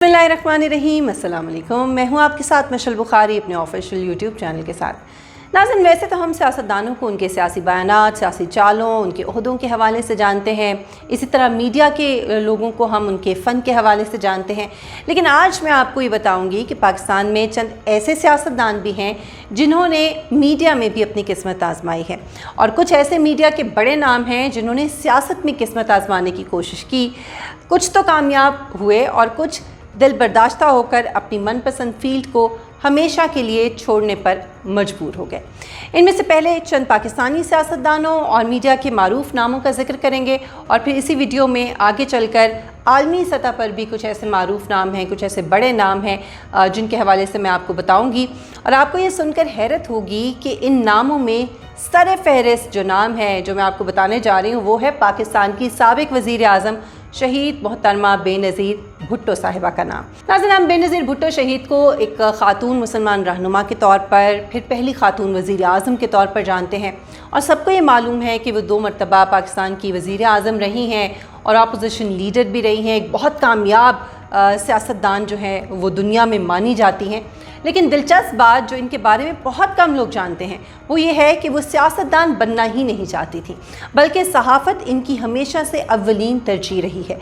बिस्मिल्लाहिर्रहमानिर्रहीम, अस्सलाम वालेकुम। मैं हूँ आपके साथ मशल बुखारी अपने ऑफिशियल यूट्यूब चैनल के साथ। नाज़रीन, वैसे तो हम सियासतदानों को उनके सियासी बयानात, सियासी चालों, उनके ओहदों के हवाले से जानते हैं। इसी तरह मीडिया के लोगों को हम उनके फ़न के हवाले से जानते हैं। लेकिन आज मैं आपको ये बताऊँगी कि पाकिस्तान में चंद ऐसे सियासतदान भी हैं जिन्होंने मीडिया में भी अपनी किस्मत आजमाई है, और कुछ ऐसे मीडिया के बड़े नाम हैं जिन्होंने सियासत में किस्मत आजमाने की कोशिश की। कुछ तो कामयाब हुए और कुछ दिल बर्दाश्ता होकर अपनी मनपसंद फील्ड को हमेशा के लिए छोड़ने पर मजबूर हो गए। इनमें से पहले चंद पाकिस्तानी सियासतदानों और मीडिया के मारूफ नामों का जिक्र करेंगे, और फिर इसी वीडियो में आगे चलकर आलमी सतह पर भी कुछ ऐसे मारूफ नाम हैं, कुछ ऐसे बड़े नाम हैं जिनके हवाले से मैं आपको बताऊंगी। और आपको ये सुनकर हैरत होगी कि इन नामों में सर फहरिस्त जो नाम है जो मैं आपको बताने जा रही हूँ वो है पाकिस्तान की साबिक वज़ीर आज़म शहीद मोहतरमा बेनज़ीर भुट्टो साहिबा का नाम। नाज़रीन, हम बेनज़ीर भुट्टो शहीद को एक ख़ातून मुसलमान रहनुमा के तौर पर, फिर पहली ख़ातून वज़ीर आज़म के तौर पर जानते हैं, और सबको ये मालूम है कि वो 2 मरतबा पाकिस्तान की वज़ीर आज़म रही हैं और अपोजिशन लीडर भी रही हैं। एक बहुत कामयाब सियासतदान जो है वो दुनिया में मानी जाती हैं। लेकिन दिलचस्प बात जो इनके बारे में बहुत कम लोग जानते हैं वो ये है कि वो सियासतदान बनना ही नहीं चाहती थी, बल्कि सहाफ़त इनकी हमेशा से अव्वलीन तरजीह रही है।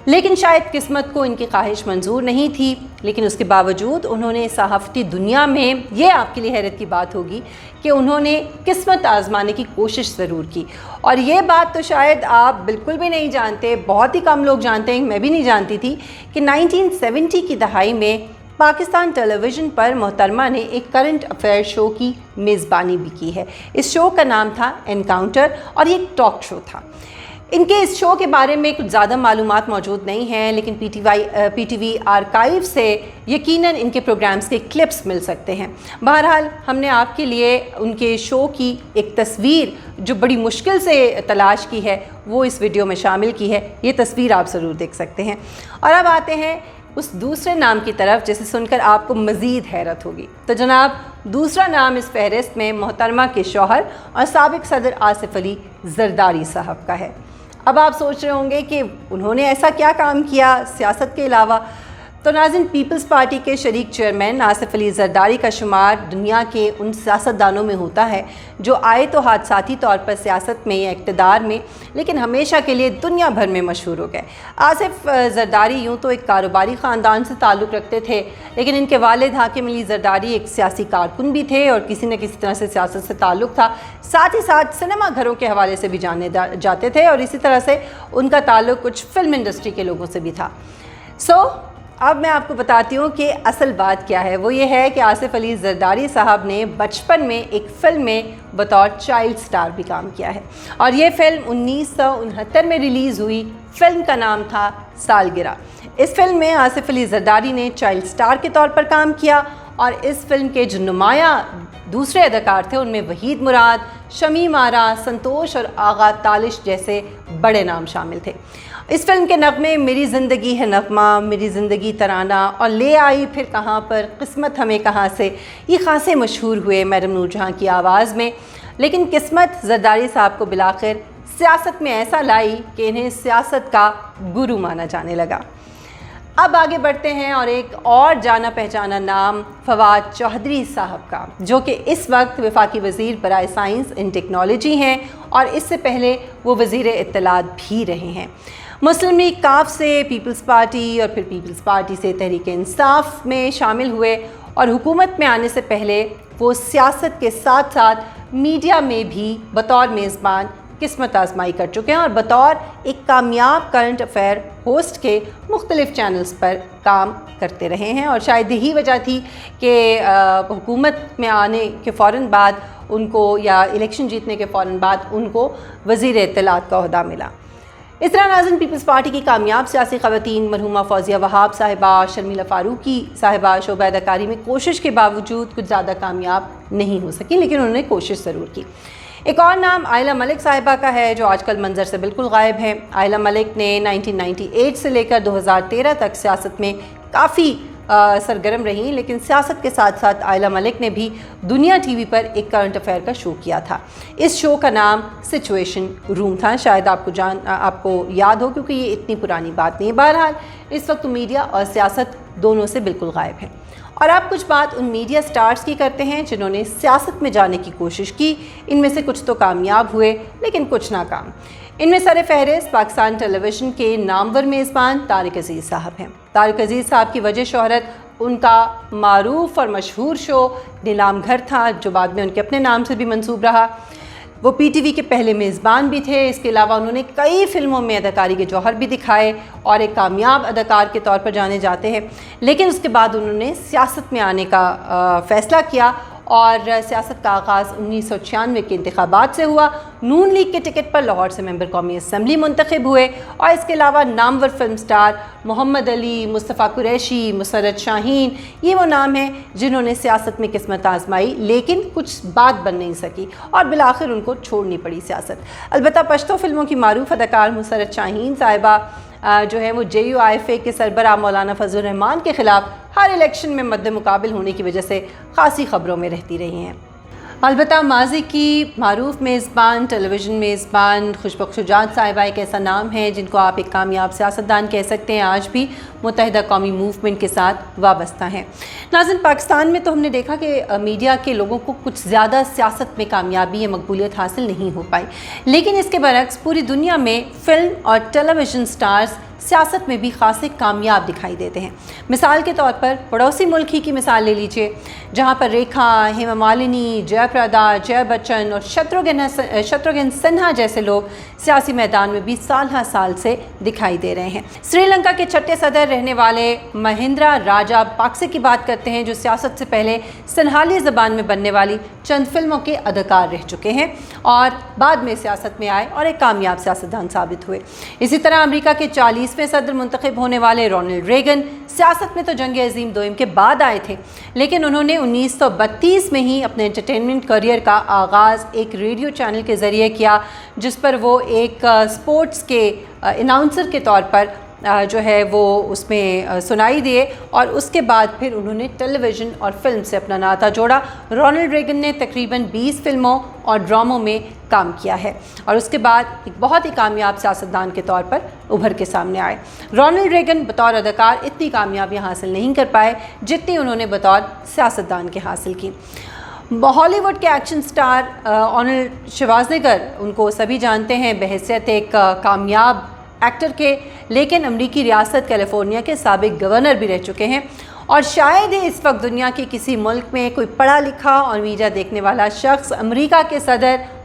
लेकिन शायद किस्मत को इनकी ख्वाहिश मंजूर नहीं थी, लेकिन उसके बावजूद उन्होंने सहाफ़ती दुनिया में, ये आपके लिए हैरत की बात होगी कि उन्होंने किस्मत आजमाने की कोशिश ज़रूर की। और ये बात तो शायद आप बिल्कुल भी नहीं जानते, बहुत ही कम लोग जानते हैं, मैं भी नहीं जानती थी कि 1970 की दहाई में पाकिस्तान टेलीविज़न पर मोहतरमा ने एक करंट अफेयर शो की मेज़बानी भी की है। इस शो का नाम था एनकाउंटर और ये एक टॉक शो था। इनके इस शो के बारे में कुछ ज़्यादा मालूमात मौजूद नहीं हैं, लेकिन पीटीवी आर्काइव से यकीनन इनके प्रोग्राम्स के क्लिप्स मिल सकते हैं। बहरहाल हमने आपके लिए उनके शो की एक तस्वीर जो बड़ी मुश्किल से तलाश की है वो इस वीडियो में शामिल की है। ये तस्वीर आप ज़रूर देख सकते हैं। और अब आते हैं उस दूसरे नाम की तरफ जिसे सुनकर आपको मज़ीद हैरत होगी। तो जनाब, दूसरा नाम इस फहरिस्त में मोहतरमा के शौहर और साबिक सदर आसिफ अली ज़रदारी साहब का है। अब आप सोच रहे होंगे कि उन्होंने ऐसा क्या काम किया सियासत के अलावा। तो नाज़रीन, पीपल्स पार्टी के शरीक चेयरमैन आसिफ अली ज़रदारी का शुमार दुनिया के उन सियासतदानों में होता है जो आए तो हादसाती तौर पर सियासत में या इक़्तिदार में, लेकिन हमेशा के लिए दुनिया भर में मशहूर हो गए। आसिफ ज़रदारी यूँ तो एक कारोबारी ख़ानदान से ताल्लुक़ रखते थे, लेकिन इनके वालिद हाकिम अली ज़रदारी एक सियासी कारकुन भी थे और किसी न किसी तरह से सियासत से ताल्लुक़ था। साथ ही साथ सिनेमा घरों के हवाले से भी जाने जाते थे, और इसी तरह से उनका ताल्लुक़ कुछ फ़िल्म इंडस्ट्री के लोगों से भी था। अब मैं आपको बताती हूँ कि असल बात क्या है। वो ये है कि आसिफ अली ज़रदारी साहब ने बचपन में एक फ़िल्म में बतौर चाइल्ड स्टार भी काम किया है, और ये फ़िल्म 1969 में रिलीज़ हुई। फ़िल्म का नाम था सालगिरह। इस फिल्म में आसिफ अली ज़रदारी ने चाइल्ड स्टार के तौर पर काम किया, और इस फिल्म के जो नुमाया दूसरे अदाकार थे उनमें वहीद मुराद, शमीम आरा, संतोष और आगा तालिश जैसे बड़े नाम शामिल थे। इस फिल्म के नगमे मेरी ज़िंदगी है नगमा, मेरी ज़िंदगी तराना और ले आई फिर कहाँ पर, किस्मत हमें कहाँ से, ये खासे मशहूर हुए मैडम नूरजहाँ की आवाज़ में। लेकिन किस्मत ज़रदारी साहब को बिलाखिर सियासत में ऐसा लाई कि इन्हें सियासत का गुरु माना जाने लगा। अब आगे बढ़ते हैं और एक और जाना पहचाना नाम फवाद चौधरी साहब का, जो कि इस वक्त वफाकी वज़ीर बराए साइंस एंड टेक्नोलॉजी हैं, और इससे पहले वो वज़ीर इत्तलात भी रहे हैं। मुस्लिम लीग काफ से पीपल्स पार्टी और फिर पीपल्स पार्टी से तहरीक इंसाफ में शामिल हुए, और हुकूमत में आने से पहले वो सियासत के साथ साथ मीडिया में भी बतौर मेज़बान किस्मत आजमाई कर चुके हैं, और बतौर एक कामयाब करंट अफेयर होस्ट के मुख्तलिफ़ चैनल्स पर काम करते रहे हैं। और शायद यही वजह थी कि हुकूमत में आने के फ़ौरन बाद उनको, या इलेक्शन जीतने के फ़ौरन बाद उनको वज़ीर इत्तलात का ओहदा मिला। इस तरह नाज़रीन, पीपल्स पार्टी की कामयाब सियासी ख़वातीन मरहूमा फौजिया वहाब साहिबा, शर्मिला फ़ारूकी साहिबा शोबा अदाकारी में कोशिश के बावजूद कुछ ज़्यादा कामयाब नहीं हो सकी, लेकिन उन्होंने कोशिश ज़रूर की। एक और नाम आयला मलिक साहिबा का है, जो आजकल मंजर से बिल्कुल गायब है। आयला मलिक ने 1998 से लेकर 2013 तक सियासत में काफ़ी सरगर्म रहीं, लेकिन सियासत के साथ साथ आयला मलिक ने भी दुनिया टीवी पर एक करंट अफेयर का शो किया था। इस शो का नाम सिचुएशन रूम था, शायद आपको याद हो क्योंकि ये इतनी पुरानी बात नहीं है। बहरहाल इस वक्त मीडिया और सियासत دونوں سے بالکل غائب ہیں۔ اور آپ کچھ بات ان میڈیا سٹارز کی کرتے ہیں جنہوں نے سیاست میں جانے کی کوشش کی، ان میں سے کچھ تو کامیاب ہوئے لیکن کچھ ناکام۔ ان میں سر فہرست پاکستان ٹیلی ویژن کے نامور میزبان طارق عزیز صاحب ہیں۔ طارق عزیز صاحب کی وجہ شہرت ان کا معروف اور مشہور شو نیلام گھر تھا، جو بعد میں ان کے اپنے نام سے بھی منسوب رہا۔ وہ پی ٹی وی کے پہلے میزبان بھی تھے، اس کے علاوہ انہوں نے کئی فلموں میں اداکاری کے جوہر بھی دکھائے اور ایک کامیاب اداکار کے طور پر جانے جاتے ہیں۔ لیکن اس کے بعد انہوں نے سیاست میں آنے کا فیصلہ کیا اور سیاست کا آغاز 1996 کے انتخابات سے ہوا۔ نون لیگ کے ٹکٹ پر لاہور سے ممبر قومی اسمبلی منتخب ہوئے اور اس کے علاوہ نامور فلم سٹار محمد علی، مصطفیٰ قریشی، مسرت شاہین، یہ وہ نام ہیں جنہوں نے سیاست میں قسمت آزمائی لیکن کچھ بات بن نہیں سکی اور بالآخر ان کو چھوڑنی پڑی سیاست۔ البتہ پشتو فلموں کی معروف اداکار مسرت شاہین صاحبہ جو ہے وہ JUIFA کے سربراہ مولانا فضل الرحمان کے خلاف ہر الیکشن میں مد مقابل ہونے کی وجہ سے خاصی خبروں میں رہتی رہی ہیں۔ البتہ ماضی کی معروف میزبان، ٹیلی ویژن میزبان خوشبخت شجاعت صاحبہ ایک ایسا نام ہے جن کو آپ ایک کامیاب سیاستدان کہہ سکتے ہیں، آج بھی متحدہ قومی موومنٹ کے ساتھ وابستہ ہیں۔ ناظرین، پاکستان میں تو ہم نے دیکھا کہ میڈیا کے لوگوں کو کچھ زیادہ سیاست میں کامیابی یا مقبولیت حاصل نہیں ہو پائی، لیکن اس کے برعکس پوری دنیا میں فلم اور ٹیلی ویژن سٹارز سیاست میں بھی خاصے کامیاب دکھائی دیتے ہیں۔ مثال کے طور پر پڑوسی ملک ہی کی مثال لے لیجئے، جہاں پر ریکھا، ہیما مالنی، جے پردا، جے بچن اور شتروگھن سنہا جیسے لوگ سیاسی میدان میں بھی سال ہر سال سے دکھائی دے رہے ہیں۔ سری لنکا کے چھٹے صدر رہنے والے مہندرا راجا پاکسے کی بات کرتے ہیں، جو سیاست سے پہلے سنہالی زبان میں بننے والی چند فلموں کے اداکار رہ چکے ہیں اور بعد میں سیاست میں آئے اور ایک کامیاب سیاستدان ثابت ہوئے۔ اسی طرح امریکہ کے 40ویں صدر منتخب ہونے والے رونلڈ ریگن سیاست میں تو جنگ عظیم دوئم کے بعد آئے تھے، لیکن انہوں نے 1932 میں ہی اپنے انٹرٹینمنٹ کیریئر کا آغاز ایک ریڈیو چینل کے ذریعے کیا، جس پر وہ ایک سپورٹس کے اناؤنسر کے طور پر جو ہے وہ اس میں سنائی دیے اور اس کے بعد پھر انہوں نے ٹیلی ویژن اور فلم سے اپنا ناطہ جوڑا۔ رونلڈ ریگن نے تقریباً 20 فلموں اور ڈراموں میں کام کیا ہے اور اس کے بعد ایک بہت ہی کامیاب سیاستدان کے طور پر ابھر کے سامنے آئے۔ رونلڈ ریگن بطور اداکار اتنی کامیابی حاصل نہیں کر پائے جتنی انہوں نے بطور سیاستدان کے حاصل کی۔ ہالی ووڈ کے ایکشن سٹار آرنلڈ شوازنگر، ان کو سبھی جانتے ہیں بحیثیت ایک کامیاب ایکٹر کے، لیکن امریکی ریاست کیلیفورنیا کے سابق گورنر بھی رہ چکے ہیں اور شاید ہی اس وقت دنیا کے کسی ملک میں کوئی پڑھا لکھا اور میڈیا دیکھنے والا شخص امریکہ کے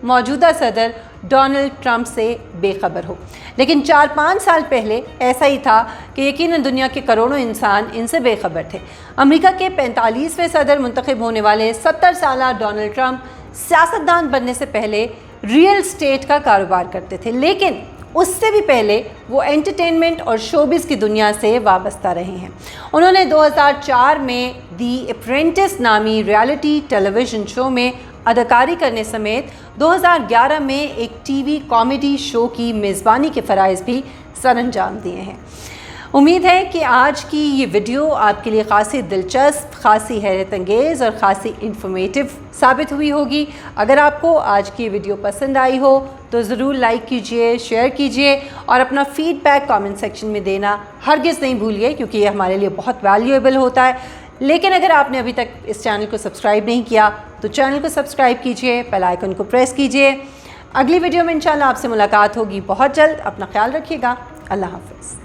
موجودہ صدر ڈونلڈ ٹرمپ سے بے خبر ہو، لیکن 4-5 سال پہلے ایسا ہی تھا کہ یقیناً دنیا کے کروڑوں انسان ان سے بے خبر تھے۔ امریکہ کے 45ویں صدر منتخب ہونے والے 70 سالہ ڈونلڈ ٹرمپ سیاستدان بننے سے پہلے ریئل اسٹیٹ کا کاروبار کرتے تھے، لیکن اس سے بھی پہلے وہ انٹرٹینمنٹ اور شوبز کی دنیا سے وابستہ رہے ہیں۔ انہوں نے 2004 میں دی اپرینٹس نامی ریالٹی ٹیلی ویژن شو میں اداکاری کرنے سمیت 2011 میں ایک ٹی وی کامیڈی شو کی میزبانی کے فرائض بھی سر انجام دیے ہیں۔ امید ہے کہ آج کی یہ ویڈیو آپ کے لیے خاصی دلچسپ، خاصی حیرت انگیز اور خاصی انفارمیٹیو ثابت ہوئی ہوگی۔ اگر آپ کو آج کی ویڈیو پسند آئی ہو تو ضرور لائک کیجئے، شیئر کیجئے اور اپنا فیڈ بیک کامنٹ سیکشن میں دینا ہرگز نہیں بھولیے، کیونکہ یہ ہمارے لیے بہت ویلیویبل ہوتا ہے۔ لیکن اگر آپ نے ابھی تک اس چینل کو سبسکرائب نہیں کیا تو چینل کو سبسکرائب کیجئے، بیل آئیکن کو پریس کیجئے۔ اگلی ویڈیو میں انشاءاللہ آپ سے ملاقات ہوگی بہت جلد۔ اپنا خیال رکھیے گا۔ اللہ حافظ۔